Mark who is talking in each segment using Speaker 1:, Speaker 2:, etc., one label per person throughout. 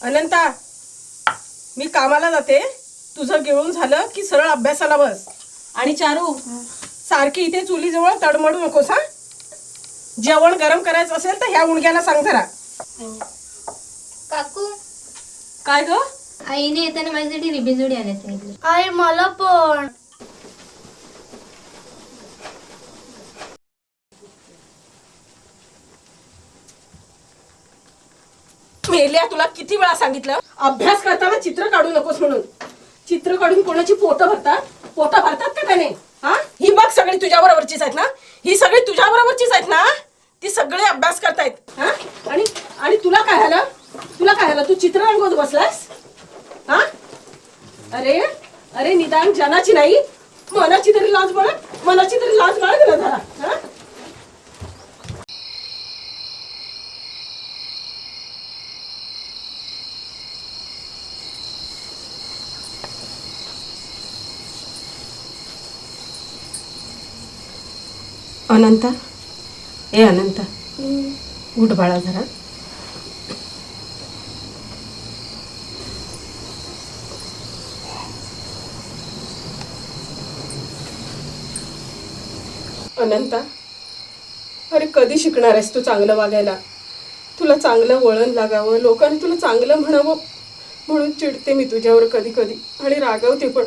Speaker 1: अनंता, मी कामाला जाते. तुझं गिळून झालं की सरळ अभ्यासाला बस. आणि चारू, सारखी इथे चुलीजवळ तडमडू नकोस हा. जेवण गरम करायचं असेल तर ह्या उणग्याला सांग जरा.
Speaker 2: काकू,
Speaker 1: काय ग?
Speaker 2: आईने येताना माझ्यासाठी रिबीन जोडी आणायला सांगितली.
Speaker 3: आई मला पण.
Speaker 1: मेल्या, तुला किती वेळा सांगितलं अभ्यास करताना चित्र काढू नकोस म्हणून. चित्र काढून कोणाची पोटं भरतात का त्याने? हा, ही बघ सगळी तुझ्या बरोबरचीच आहेत ना. ही सगळी तुझ्या बरोबरचीच आहेत ना. ती सगळे अभ्यास करतायत. हा, आणि तुला काय झालं? तू चित्र रंगवत बसलास हा? अरे निदान जनाची नाही, मनाची तरी लाज बाळग ना जरा. हा, अनंता, अनंता, उठ बाळा जरा. अनंता, अरे कधी शिकणार आहेस तू चांगलं वागायला? तुला चांगलं वळण लागावं, लोकांनी तुला चांगलं म्हणावं म्हणून चिडते मी तुझ्यावर कधी कधी आणि रागवते पण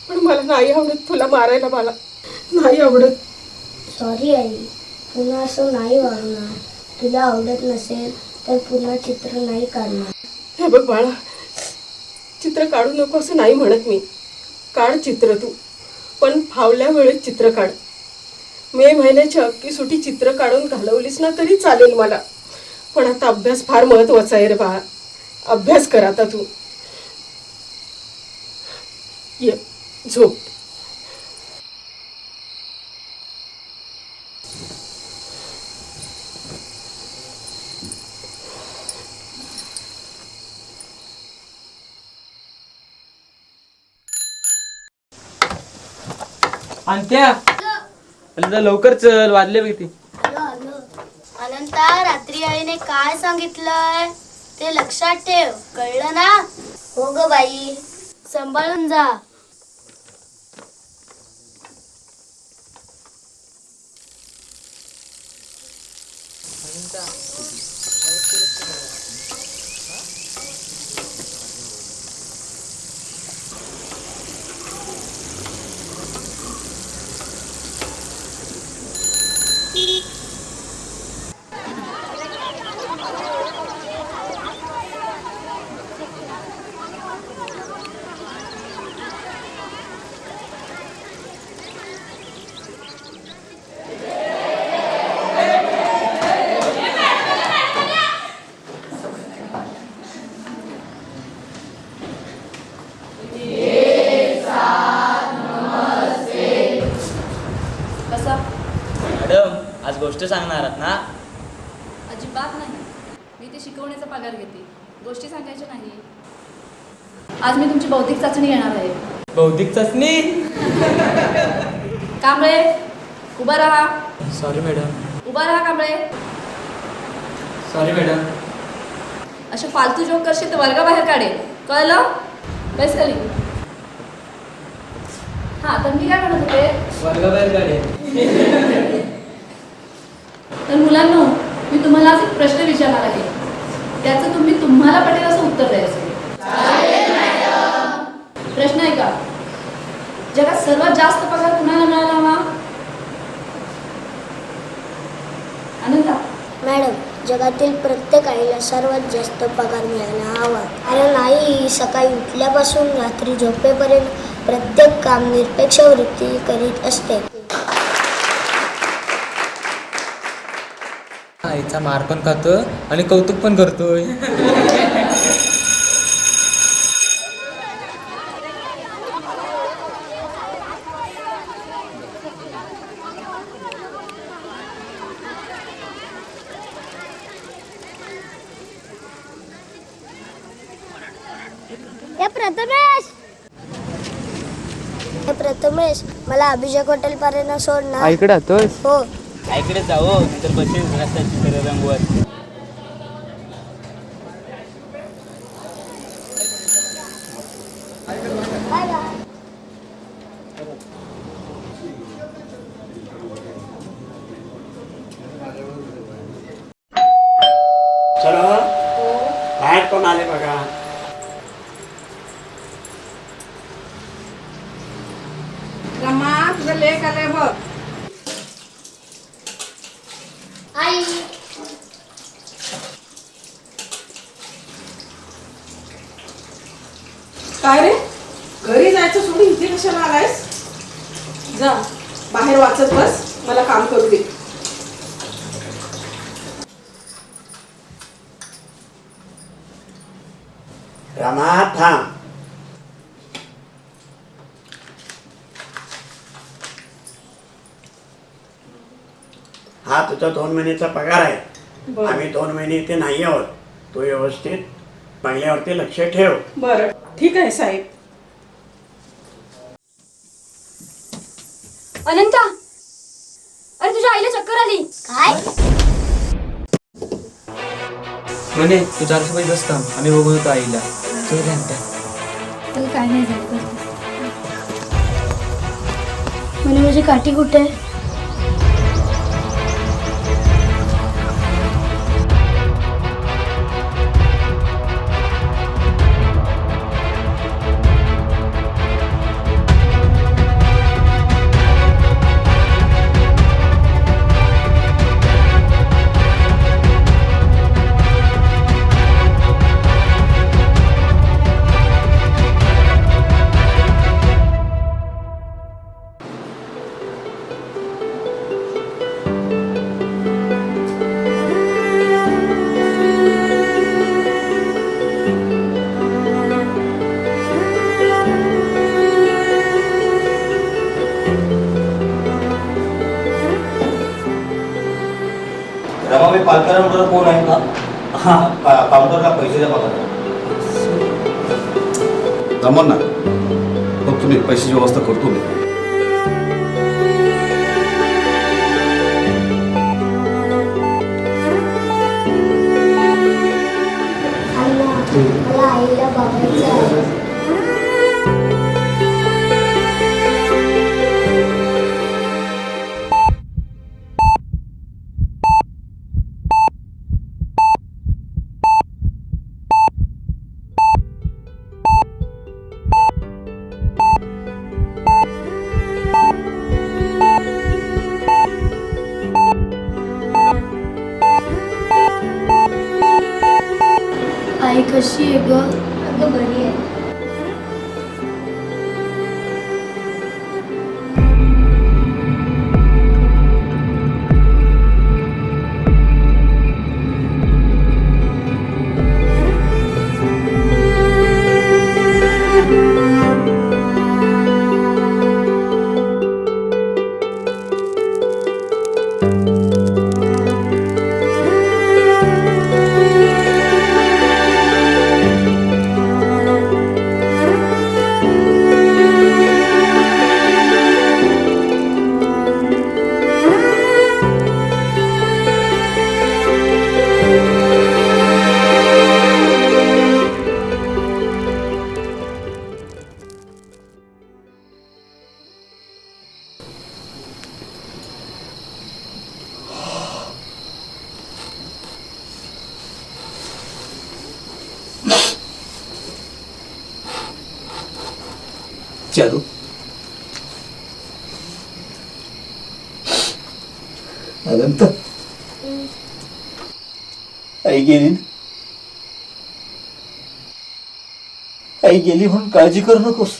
Speaker 1: पण मला नाही आवडत तुला मारायला. मला नाही आवडत.
Speaker 3: सॉरी आई, पुन्हा असं नाही वागणार. तुला आवडत नसेल तर पुन्हा चित्र नाही काढणार.
Speaker 1: हे बघ बाळा, चित्र काढू नको असं नाही म्हणत मी. काढ चित्र तू, पण फावल्या वेळेत चित्र काढ. मे महिन्याची अख्खी सुट्टी चित्र काढून घालवलीस ना तरी चालेल मला. पण आता अभ्यास फार महत्वाचा आहे रे बाळा. अभ्यास कर आता तू. ये, झोप.
Speaker 4: अंत्या, लवकर चल, वाजले बघ ती.
Speaker 3: अनंता, रात्री आईने काय सांगितलंय ते लक्षात ठेव, कळलं ना? हो ग बाई, सांभाळून जा.
Speaker 4: मॅडम, आज गोष्ट सांगणार आहात ना?
Speaker 5: अजिबात नाही. मी ते शिकवण्याचा पगार घेते, गोष्टी सांगायच्या नाही. आज मी तुमची बौद्धिक चाचणी घेणार आहे.
Speaker 4: बौद्धिक चाचणी?
Speaker 5: कांबळे, उभा राहा.
Speaker 4: Sorry madam.
Speaker 5: उभा राहा कांबळे.
Speaker 4: Sorry madam.
Speaker 5: असे फालतू जोक करशील तर वर्गाबाहेर काढेल, कळलं? बस खाली. हां, तर मी काय म्हणत होते,
Speaker 4: वर्गाबाहेर काढेल.
Speaker 5: तर मुलांनो, मी तुम्हाला आज एक प्रश्न विचारणार आहे. त्याचं तुम्हाला पटेल असं उत्तर द्यायचं. प्रश्न आहे का, जगात सर्वात जास्त पगार कुणाला मिळाला हवा? आनंदा.
Speaker 3: मॅडम, जगातील प्रत्येक आईला सर्वात जास्त पगार मिळायला हवा. कारण आई सकाळी उठल्यापासून रात्री झोपेपर्यंत प्रत्येक काम निरपेक्ष वृत्ती करीत असते.
Speaker 4: आईचा मार पण खातो आणि कौतुक पण करतोय.
Speaker 3: प्रथमेश, मला अभिषेक हॉटेल पर्यंत सोड ना.
Speaker 4: आईकडे आतोय?
Speaker 3: हो.
Speaker 4: आईकडे जाऊ तर बसेल रस्त्याची रंगवत.
Speaker 6: बाहेर कोण आले बघा.
Speaker 1: रमा तुझं लेख आलंय बघ.
Speaker 3: आई
Speaker 1: काय रे घरी जायचं सोडून इथे कशाला आलायस? जा बाहेर वाचत बस, मला काम करू दे.
Speaker 6: रमा थांब. हा तुझा 2 महिन्याचा पगार आहे.
Speaker 1: बरं.
Speaker 6: आम्ही 2 महिने इथे नाही आहोत. तू व्यवस्थित बंगल्यावरती लक्ष ठेव.
Speaker 1: बरं ठीक आहे साहेब.
Speaker 2: अनंता, अरे तुझ्या आईला चक्कर आली.
Speaker 3: काय
Speaker 4: म्हणे तू 400 पैसे बसता आम्ही बघून होतो आईला.
Speaker 2: काय नाही झालं.
Speaker 3: म्हणे माझी काठी कुठे आहे?
Speaker 7: रमा मी पालकांबरोबर फोन आहे का? हां काउंटरला पैसे द्या बघा.
Speaker 8: जमन ना मग तुम्ही पैशाची व्यवस्था करतो मी.
Speaker 3: अण्णा मला आईला बघायचं आहे. आई कशी आहे ग?
Speaker 2: अगं बरी आहे.
Speaker 7: चालू अनंत आई गेली ना? आई गेली म्हणून काळजी करू नकोस.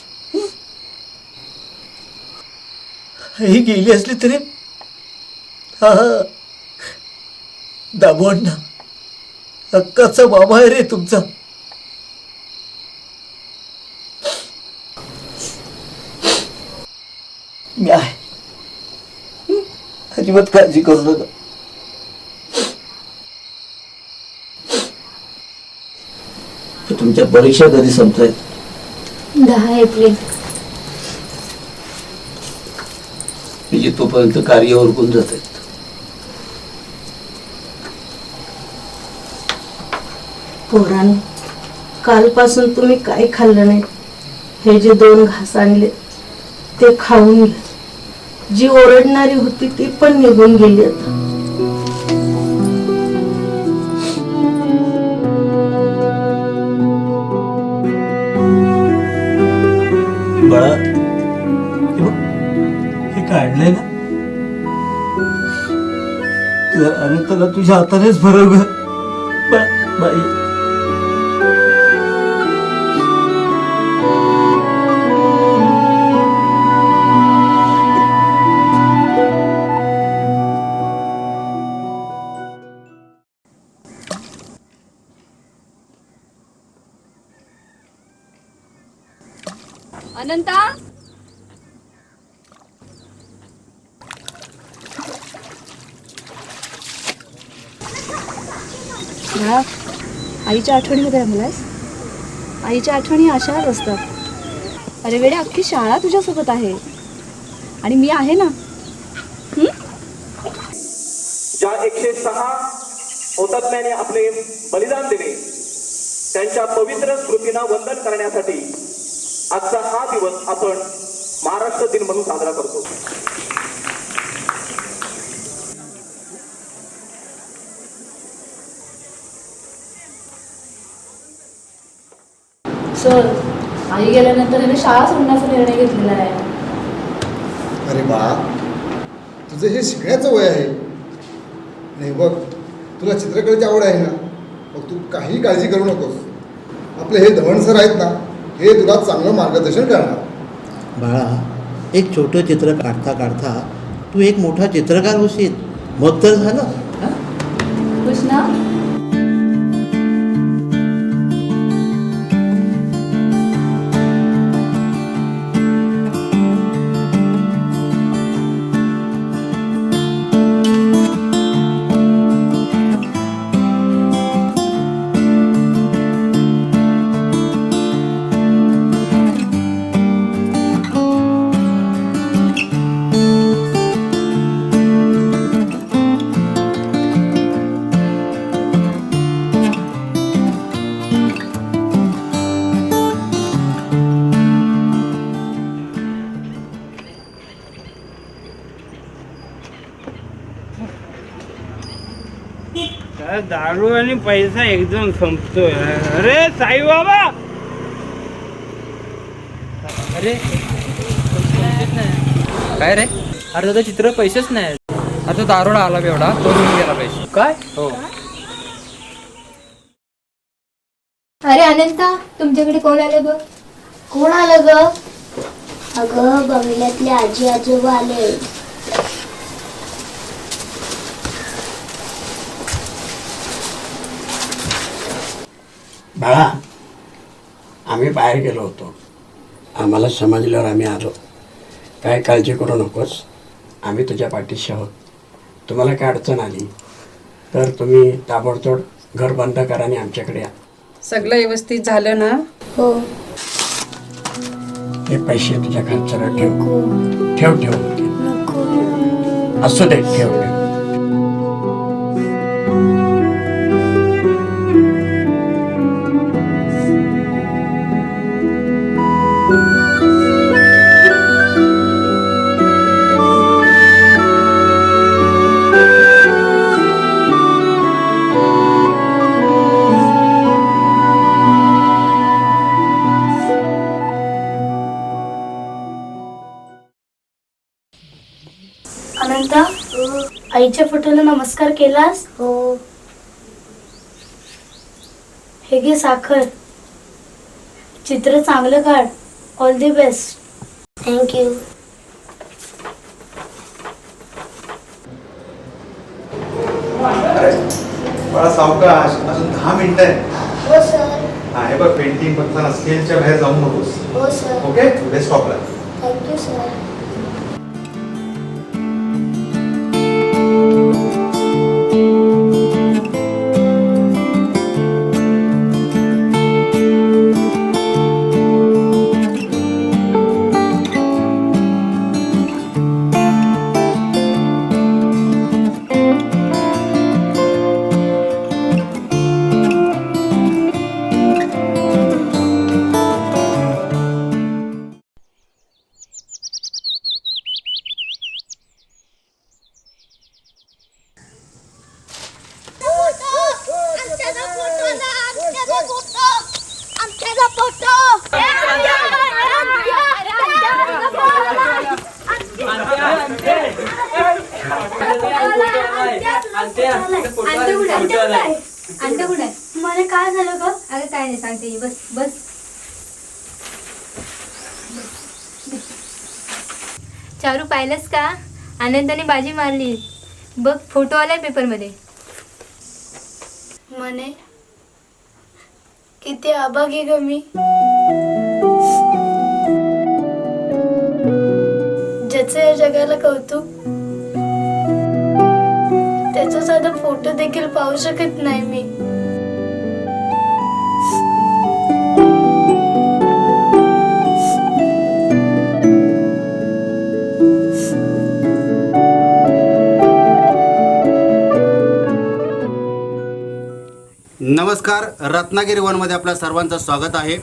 Speaker 7: आई गेली असली तरी हा दाबोण्णा हक्काचा बाबा आहे रे तुमचा. मी आहे, अजिबात काळजी करू नका. तुमच्या परीक्षा कधी संपतायत?
Speaker 2: 10 एप्रिल.
Speaker 7: म्हणजे तोपर्यंत कार्य उरकून जात आहेत.
Speaker 9: पोरांनो, कालपासून तुम्ही काही खाल्लं नाही. हे जे 2 घास आणले ते खाऊन घ्या. जी ओरडणारी होती ती पण निघून गेली आता.
Speaker 7: बाळा हे बघ, हे काढलंय ना तर अनंताला तुझ्या हातानेच भरव ग बाई.
Speaker 5: अनंता बाळा, आईच्या आठवणीमध्ये रमलायस. आईच्या आठवणी अशाच असतात. अरे वेडे, अख्खी शाळा तुझ्यासोबत आहे आणि मी आहे ना.
Speaker 10: ज्या 106 हुतात्म्याने आपले बलिदान दिले त्यांच्या पवित्र स्मृतींना वंदन करण्यासाठी आजचा हा दिवस आपण महाराष्ट्र दिन म्हणून साजरा करतो.
Speaker 5: सर, आई गेल्यानंतर त्याने शाळा सोडण्याचा निर्णय घेतलेला आहे.
Speaker 8: अरे बाळा, तुझं हे शिकण्याचं वय आहे. नाही बघ, तुला चित्रकलेची आवड आहे ना, मग तू काही काळजी करू नकोस. आपले हे धवण सर आहेत ना, हे तुला चांगलं मार्गदर्शन करणार.
Speaker 7: बाळा, एक छोटं चित्र काढता काढता तू एक मोठा चित्रकार होशील, मग तर झालं.
Speaker 5: खुश ना?
Speaker 4: दारू आणि पैसा एकदम संपतोय. अरे साई बाबा,
Speaker 11: अरे काय रे? अरे दादा, चित्र पैसेच नाही. अरे तो दारोडा आला एवढा, तो घेऊन गेला पैसे. काय? हो.
Speaker 2: अरे अनंता, तुमच्याकडे कोण आले बघ.
Speaker 3: कोण आलं ग? अगं, बंगल्यातले आजी आजोबा आले.
Speaker 6: बाळा, आम्ही बाहेर गेलो होतो. आम्हाला समजल्यावर आम्ही आलो. काय काळजी करू नकोस, आम्ही तुझ्या पाठीशी आहोत. तुम्हाला काय अडचण आली तर तुम्ही ताबडतोब घर बंद करा आणि आमच्याकडे या.
Speaker 1: सगळं व्यवस्थित झालं ना?
Speaker 3: हो.
Speaker 6: हे पैसे तुझ्या खर्चाला ठेव ठेव ठेव.
Speaker 3: नको.
Speaker 6: असू दे, ठेव ठेव.
Speaker 3: अनंता, आईच्या फोटोला नमस्कार केलास? हो. हे घे साखर. चित्र चांगलं काढ. All the best. थँक्यू.
Speaker 8: बाळा सावकाश, अजून 10 मिनिटं आहे.
Speaker 3: हो सर.
Speaker 8: हा, हे बघ, पेंटिंग बघताना स्केलच्या बाहेर जाऊ नकोस.
Speaker 3: हो sir.
Speaker 8: Okay, best of luck.
Speaker 3: Thank you sir.
Speaker 2: मला काय झालं ग? अरे काय नाही सांगते, बस बस. चारू पाहिलंस का? आनंदाने बाजी मारली बघ, फोटो आलाय पेपर मध्ये.
Speaker 3: म्हणे किती अभागी ग मी. ज्याचं या जगाला कौतुक, त्याचा साधा फोटो देखील पाहू शकत नाही मी.
Speaker 7: नमस्कार, रत्नागिरी वनमध्ये आपल्या सर्वांचं स्वागत आहे.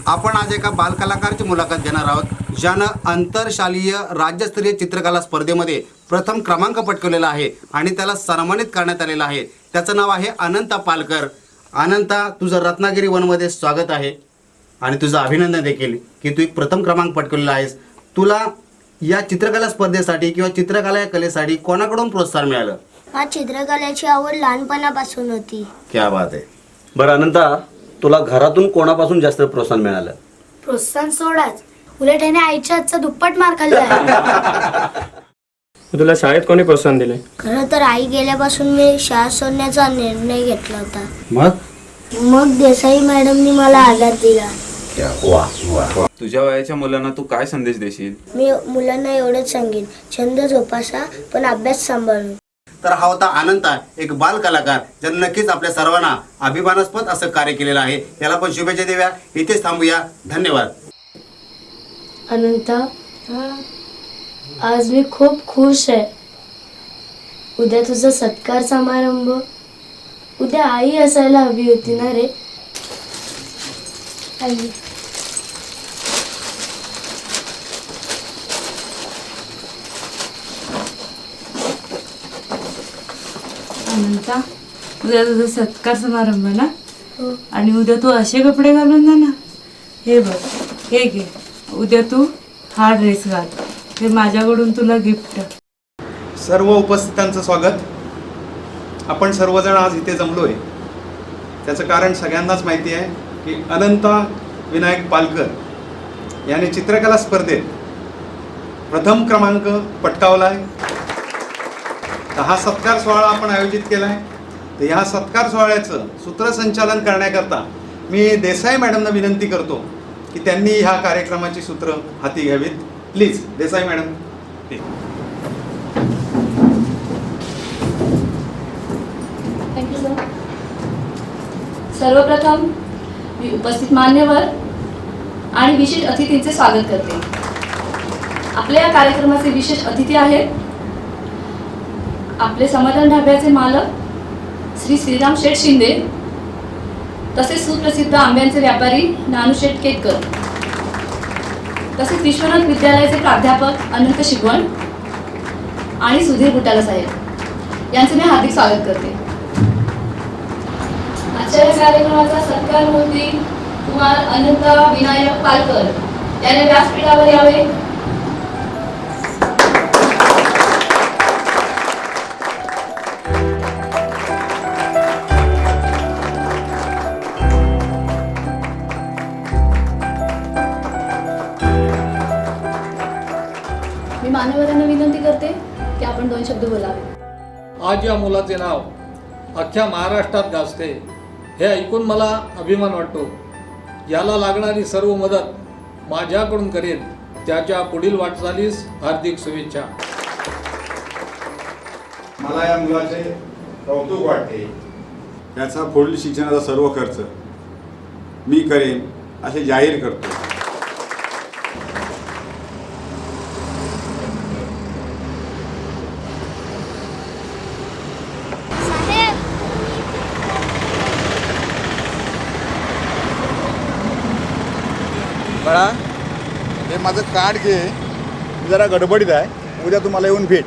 Speaker 7: आपण आज एका बालकलाकारची मुलाखत घेणार आहोत, ज्यानं आंतरशालेय राज्यस्तरीय चित्रकला स्पर्धेमध्ये प्रथम क्रमांक पटकवलेला आहे आणि त्याला सन्मानित करण्यात आलेला आहे. त्याचं नाव आहे अनंता पालकर. अनंता, तुझं रत्नागिरी वनमध्ये स्वागत आहे आणि तुझं अभिनंदन देखील की तू एक प्रथम क्रमांक पटकवलेला आहेस. तुला या चित्रकला स्पर्धेसाठी किंवा चित्रकला या कलेसाठी कोणाकडून प्रोत्साहन मिळालं?
Speaker 3: मला चित्रकलेची आवड लहानपणापासून होती.
Speaker 7: क्या बात आहे. बरं अनंता, तुला घरातून कोणापासून जास्त प्रोत्साहन मिळालं?
Speaker 3: प्रोत्साहन सोडाच, उलट याने आईच्या हातचा दुप्पट मार खाल्ला.
Speaker 11: तुला शाळेत कोणी प्रोत्साहन दिले?
Speaker 3: खरं तर आई गेल्यापासून मी शाळा सोडण्याचा निर्णय घेतला होता.
Speaker 7: मग
Speaker 3: देसाई मॅडमनी मला आधार दिला.
Speaker 12: तुझ्या वयाच्या मुलांना तू काय संदेश देशील?
Speaker 3: मी मुलांना एवढंच सांगेन, छंद जोपासा पण अभ्यास सांभाळून.
Speaker 7: तर हा होता अनंता, एक बाल कलाकार, ज्यानं नक्कीच आपल्या सर्वांना अभिमानास्पद असं कार्य केलेलं आहे. याला पण शुभेच्छा देऊया. इथेच थांबूया. धन्यवाद.
Speaker 3: अनंता, आज मी खूप खुश आहे. उद्या तुझा सत्कार समारंभ. उद्या आई असायला हवी होती ना रे. आई.
Speaker 9: अनंता, उद्या तुझा सत्कार समारंभ ना, आणि उद्या तू असे कपडे घालून जा ना. हे बघ, हे घे. उद्या तू हा ड्रेस घाल. हे माझ्याकडून तुला गिफ्ट.
Speaker 13: सर्व उपस्थितांचं स्वागत. आपण सर्वजण आज इथे जमलोय त्याचं कारण सगळ्यांनाच माहिती आहे की अनंता विनायक पालकर याने चित्रकला स्पर्धेत प्रथम क्रमांक पटकावला आहे. तर हा सत्कार सोहळा आपण आयोजित केला आहे. तर ह्या सत्कार सोहळ्याचं सूत्रसंचालन करण्याकरता मी देसाई मॅडमना विनंती करतो की त्यांनी ह्या कार्यक्रमाची सूत्र हाती घ्यावीत. Please Desai madam.
Speaker 5: Thank you sir. सर्वप्रथम मी उपस्थित मान्यवर आणि विशेष अतिथींचे स्वागत करते. आपल्या या कार्यक्रमाचे विशेष अतिथी आहेत आपले समाधान ढाब्याचे मालक श्री श्रीराम शेठ शिंदे, तसेच सुप्रसिद्ध आंब्यांचे व्यापारी नानू शेठ केतकर, तसेच विश्वनाथ विद्यालयाचे प्राध्यापक अनंत शिगवण आणि सुधीर बुटाला साहेब यांचे मी हार्दिक स्वागत करते. आजच्या या कार्यक्रमाचा सत्कार मूर्ती कुमार अनंता विनायक पालकर यांनी व्यासपीठावर यावे. मी मान्यवरांना विनंती करते की आपण 2 शब्द बोलावे.
Speaker 14: आज या मुलाचे नाव अख्ख्या महाराष्ट्रात गाजते हे ऐकून मला अभिमान वाटतो. याला लागणारी सर्व मदत माझ्याकडून करेल. त्याच्या पुढील वाटचालीस हार्दिक शुभेच्छा.
Speaker 15: मला या मुलाचे कौतुक वाटते. त्याचा पुढील शिक्षणाचा सर्व खर्च मी करेन असे जाहीर करतो. बाळा, हे माझं कार्ड घे. जरा गडबडीत आहे. उद्या तुम्हाला येऊन भेट.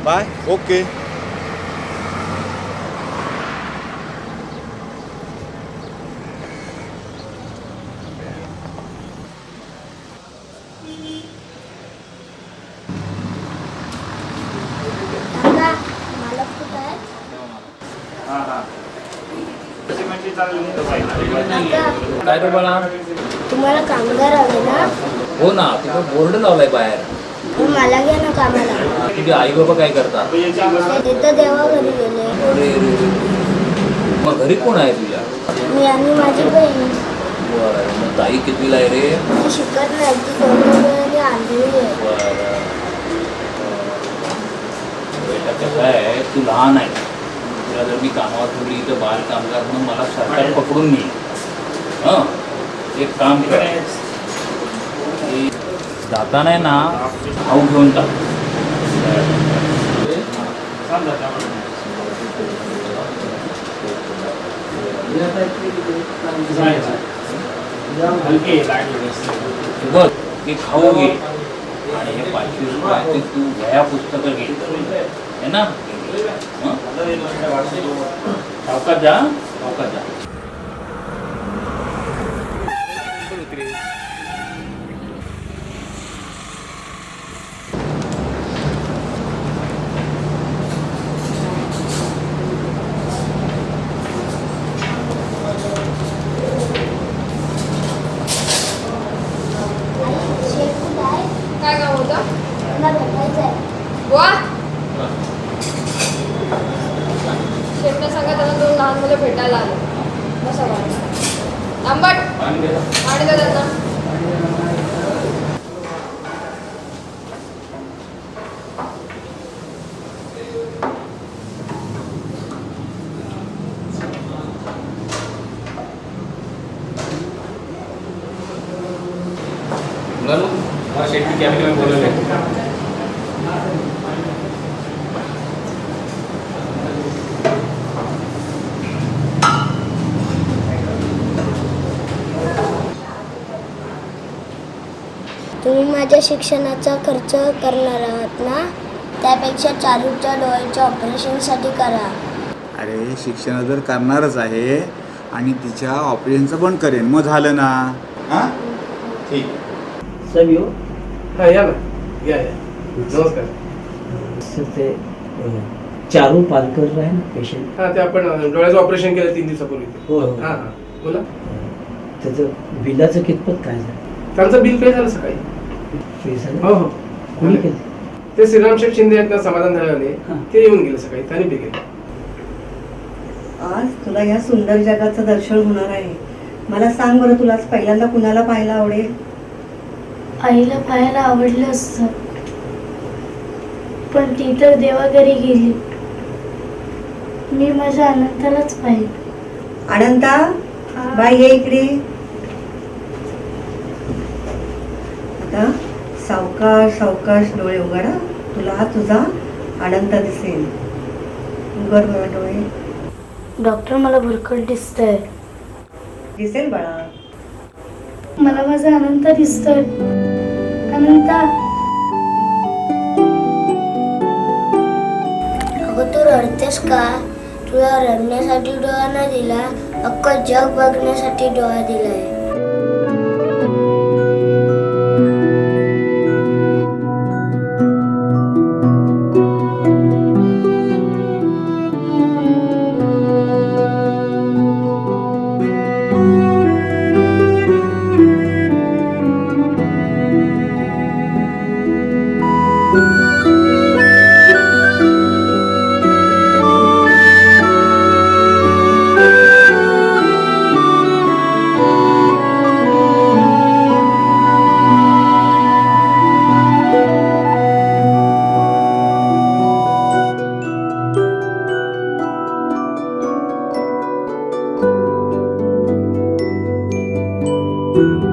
Speaker 15: बाय. ओके.
Speaker 3: मला कुठं आहे?
Speaker 14: काय रे बाळा?
Speaker 3: तुम्हाला कामगार हवे ना?
Speaker 14: हो ना, तिथं बोर्ड लावलाय बाहेर.
Speaker 3: मग मला घ्या ना कामाला.
Speaker 14: तुझे आई बाबा काय करतात?
Speaker 3: ते तर देवा घरी गेले.
Speaker 14: अरे रे. मग घरी कोण आहे तुझ्या?
Speaker 3: मी आणि माझी बहीण.
Speaker 14: बरं, मग ताई कितवीला आहे रे?
Speaker 3: ती शिकत नाही, ती कोरोनामुळे आंधळी आहे.
Speaker 14: बरं. बेटा कसं आहे, तू लहान आहे. तुला जर मी कामावर ठेवली तर बाल कामगार म्हणून मला सरकार पकडून मी एक काम कर, जाता नाही ना खाऊ घेऊन टाक. बघ ते खाऊ घे आणि हे 500 रुपयाचे तू वह्या पुस्तकं घे है ना. सावकाश जा, सावकाश जा.
Speaker 2: काय काम होतं?
Speaker 3: मला भेटायचं आहे.
Speaker 2: वा शेटने सांगा त्यांना 2 लहान मुलं भेटायला आले. बसा बाळा. आंबट पाणी द्या त्यांना.
Speaker 14: शेट्टी कॅबिनेट बोलवले.
Speaker 3: तुम्ही माझ्या शिक्षणाचा खर्च करणार आहात ना? त्यापेक्षा चारूच्या डोळ्याच्या ऑपरेशनसाठी करा.
Speaker 15: अरे शिक्षण जर करणारच आहे आणि तिच्या ऑपरेशनचं पण करेन, मग झालं ना. हां ठीक.
Speaker 11: साहेब येऊ?
Speaker 16: हां या ना, या या. नमस्कार.
Speaker 11: सर ते चारू पालकर आहे ना पेशंट?
Speaker 16: हां ते आपण डोळ्याचं ऑपरेशन केलं 3 दिवसापूर्वी.
Speaker 11: हो हो.
Speaker 16: हां हां बोला.
Speaker 11: त्याचं बिलाचं कितपत काय झालं?
Speaker 16: त्यांचं बिल पे झालं सकाळी.
Speaker 11: पे झालं?
Speaker 16: हो हो.
Speaker 11: कोणी केलं?
Speaker 16: ते श्रीराम शेठ शिंदे आहेत ना, समाधान झाले ते येऊन गेले सकाळी, त्यांनी पे केलं.
Speaker 9: आज तुला या सुंदर जगाचं दर्शन होणार आहे. मला सांग बरं, तुला आज पहिल्यांदा कुणाला पाहायला आवडेल?
Speaker 3: आईला पाहायला आवडलं असतं, पण ती तर देवाघरी गेली. मी माझ्या अनंतालाच पाहिजे.
Speaker 9: अनंता बाई ये इकडे. आता सावकाश सावकाश डोळे उघडा. तुला तुझा अनंत दिसेल. उघड बघा डोळे.
Speaker 3: डॉक्टर मला भुरकट दिसतंय.
Speaker 9: दिसेल बाळा.
Speaker 3: मला माझा अनंत दिसतोय. अनंता. अगं तू रडतेस का? तुला रडण्यासाठी डोळा नाही दिला, अख्खं जग बघण्यासाठी डोळा दिलाय.
Speaker 17: thank you